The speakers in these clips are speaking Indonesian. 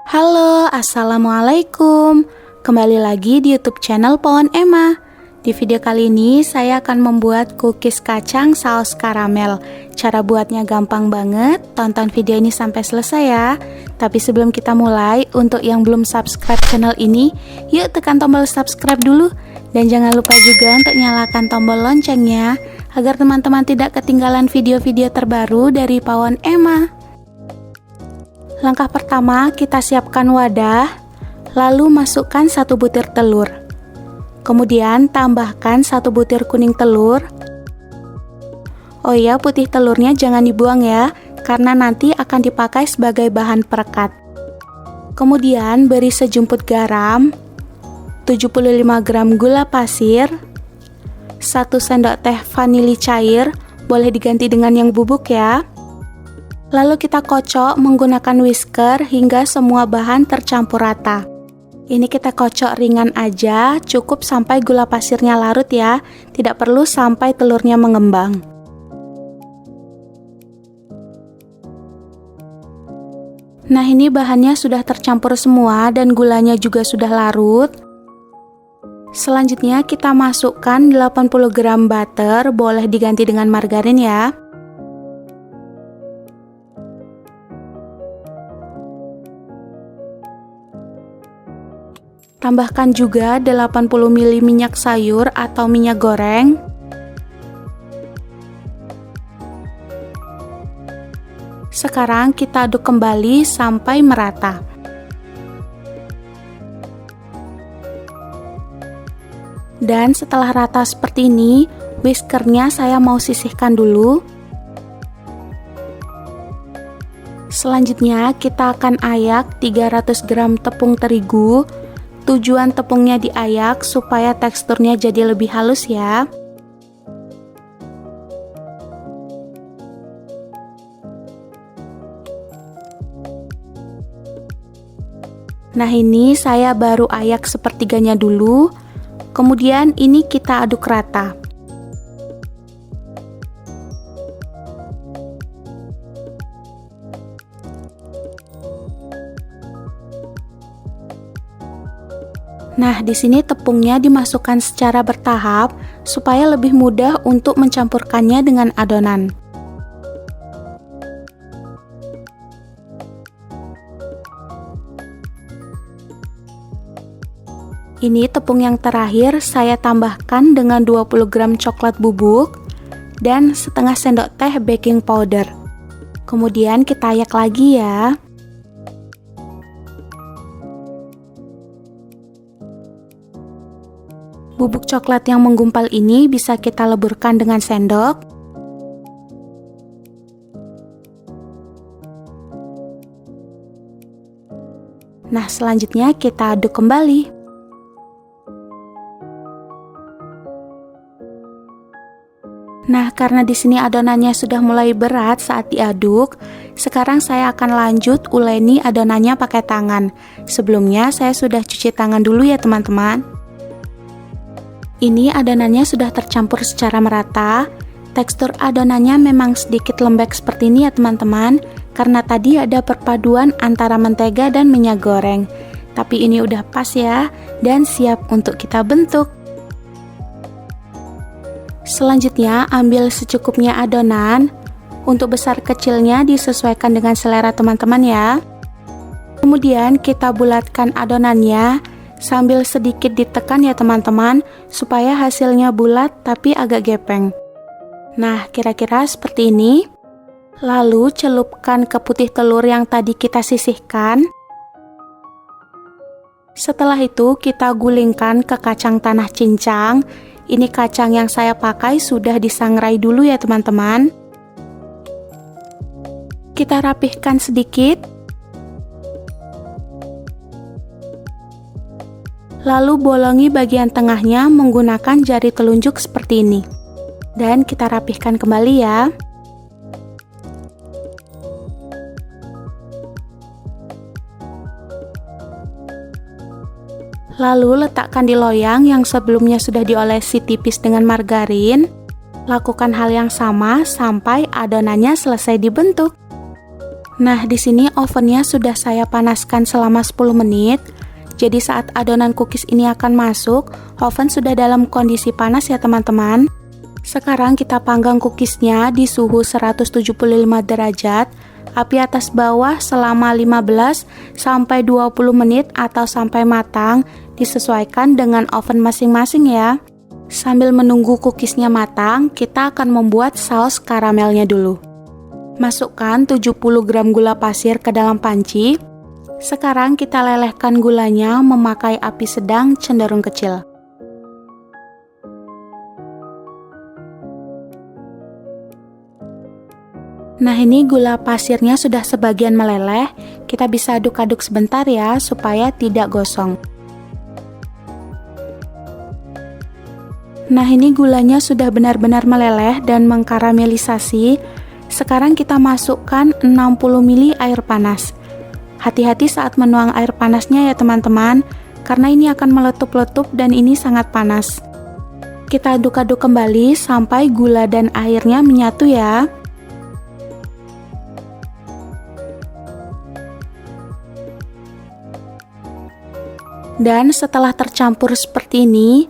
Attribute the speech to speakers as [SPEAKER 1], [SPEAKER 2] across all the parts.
[SPEAKER 1] Halo, Assalamualaikum. Kembali lagi di YouTube channel Pohon Emma. Di video kali ini saya akan membuat cookies kacang saus karamel. Cara buatnya gampang banget, tonton video ini sampai selesai ya. Tapi sebelum kita mulai, untuk yang belum subscribe channel ini, yuk tekan tombol subscribe dulu. Dan jangan lupa juga untuk nyalakan tombol loncengnya, agar teman-teman tidak ketinggalan video-video terbaru dari Pohon Emma. Langkah pertama, kita siapkan wadah, lalu masukkan 1 butir telur. Kemudian tambahkan 1 butir kuning telur. Oh ya, putih telurnya jangan dibuang ya, karena nanti akan dipakai sebagai bahan perekat. Kemudian beri sejumput garam, 75 gram gula pasir, 1 sendok teh vanili cair, boleh diganti dengan yang bubuk ya. Lalu kita kocok menggunakan whisker hingga semua bahan tercampur rata. Ini kita kocok ringan aja, cukup sampai gula pasirnya larut ya, tidak perlu sampai telurnya mengembang. Nah, ini bahannya sudah tercampur semua dan gulanya juga sudah larut. Selanjutnya kita masukkan 80 gram butter, boleh diganti dengan margarin ya. Tambahkan juga 80 ml minyak sayur atau minyak goreng. Sekarang kita aduk kembali sampai merata. Dan setelah rata seperti ini, whiskernya saya mau sisihkan dulu. Selanjutnya kita akan ayak 300 gram tepung terigu. Tujuan tepungnya diayak supaya teksturnya jadi lebih halus ya. Nah, ini saya baru ayak sepertiganya dulu. Kemudian ini kita aduk rata. Nah, di sini tepungnya dimasukkan secara bertahap supaya lebih mudah untuk mencampurkannya dengan adonan. Ini tepung yang terakhir saya tambahkan dengan 20 gram coklat bubuk dan setengah sendok teh baking powder. Kemudian kita ayak lagi ya. Bubuk coklat yang menggumpal ini bisa kita leburkan dengan sendok. Nah, selanjutnya kita aduk kembali. Nah, karena di sini adonannya sudah mulai berat saat diaduk, sekarang saya akan lanjut uleni adonannya pakai tangan. Sebelumnya saya sudah cuci tangan dulu ya teman-teman. Ini adonannya sudah tercampur secara merata. Tekstur adonannya memang sedikit lembek seperti ini ya teman-teman, karena tadi ada perpaduan antara mentega dan minyak goreng. Tapi ini udah pas ya, dan siap untuk kita bentuk. Selanjutnya ambil secukupnya adonan. Untuk besar kecilnya disesuaikan dengan selera teman-teman ya. Kemudian kita bulatkan adonannya sambil sedikit ditekan ya teman-teman, supaya hasilnya bulat tapi agak gepeng. Nah, kira-kira seperti ini. Lalu celupkan ke putih telur yang tadi kita sisihkan. Setelah itu kita gulingkan ke kacang tanah cincang. Ini kacang yang saya pakai sudah disangrai dulu ya teman-teman. Kita rapihkan sedikit. Lalu bolongi bagian tengahnya menggunakan jari telunjuk seperti ini. Dan kita rapihkan kembali ya. Lalu letakkan di loyang yang sebelumnya sudah diolesi tipis dengan margarin. Lakukan hal yang sama sampai adonannya selesai dibentuk. Nah, di sini ovennya sudah saya panaskan selama 10 menit. Jadi saat adonan cookies ini akan masuk, oven sudah dalam kondisi panas ya teman-teman. Sekarang kita panggang cookiesnya di suhu 175 derajat, api atas bawah selama 15 sampai 20 menit atau sampai matang, disesuaikan dengan oven masing-masing ya. Sambil menunggu cookiesnya matang, kita akan membuat saus karamelnya dulu. Masukkan 70 gram gula pasir ke dalam panci. Sekarang kita lelehkan gulanya memakai api sedang cenderung kecil. Nah, ini gula pasirnya sudah sebagian meleleh, kita bisa aduk-aduk sebentar ya, supaya tidak gosong. Nah, ini gulanya sudah benar-benar meleleh dan mengkaramelisasi. Sekarang kita masukkan 60 ml air panas. Hati-hati saat menuang air panasnya ya teman-teman, karena ini akan meletup-letup dan ini sangat panas. Kita aduk-aduk kembali sampai gula dan airnya menyatu ya. Dan setelah tercampur seperti ini,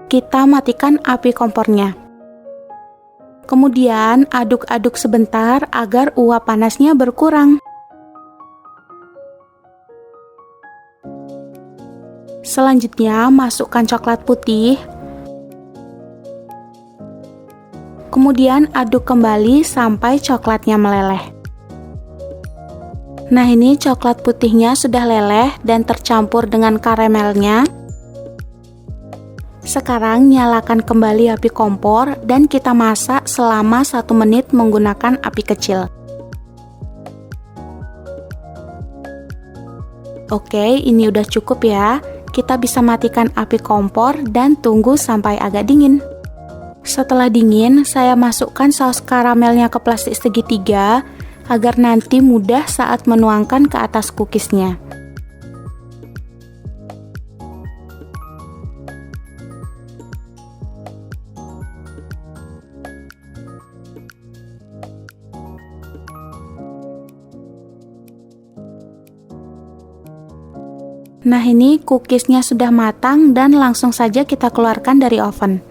[SPEAKER 1] kita matikan api kompornya. Kemudian aduk-aduk sebentar agar uap panasnya berkurang. Selanjutnya masukkan coklat putih. Kemudian aduk kembali sampai coklatnya meleleh. Nah, ini coklat putihnya sudah leleh dan tercampur dengan karamelnya. Sekarang nyalakan kembali api kompor dan kita masak selama 1 menit menggunakan api kecil. Oke, ini udah cukup ya. Kita bisa matikan api kompor dan tunggu sampai agak dingin. Setelah dingin, saya masukkan saus karamelnya ke plastik segitiga agar nanti mudah saat menuangkan ke atas cookiesnya. Nah, ini cookiesnya sudah matang dan langsung saja kita keluarkan dari oven.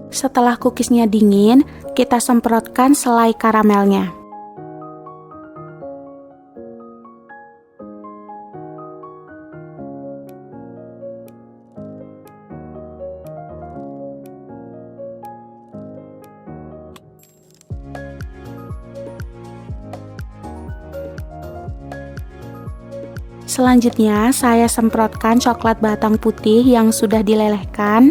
[SPEAKER 1] Setelah cookiesnya dingin, kita semprotkan selai karamelnya. Selanjutnya, saya semprotkan coklat batang putih yang sudah dilelehkan.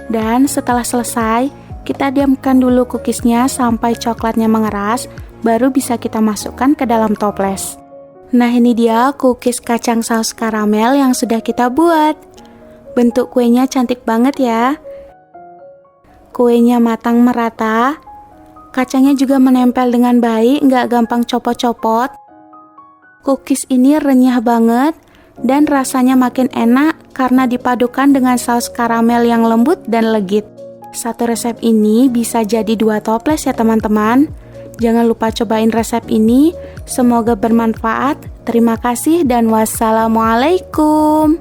[SPEAKER 1] Dan setelah selesai, kita diamkan dulu cookiesnya sampai coklatnya mengeras, baru bisa kita masukkan ke dalam toples. Nah, ini dia cookies kacang saus karamel yang sudah kita buat. Bentuk kuenya cantik banget ya. Kuenya matang merata, kacangnya juga menempel dengan baik, nggak gampang copot-copot. Cookies ini renyah banget dan rasanya makin enak karena dipadukan dengan saus karamel yang lembut dan legit. Satu resep ini bisa jadi 2 toples ya teman-teman. Jangan lupa cobain resep ini. Semoga bermanfaat. Terima kasih dan wassalamualaikum.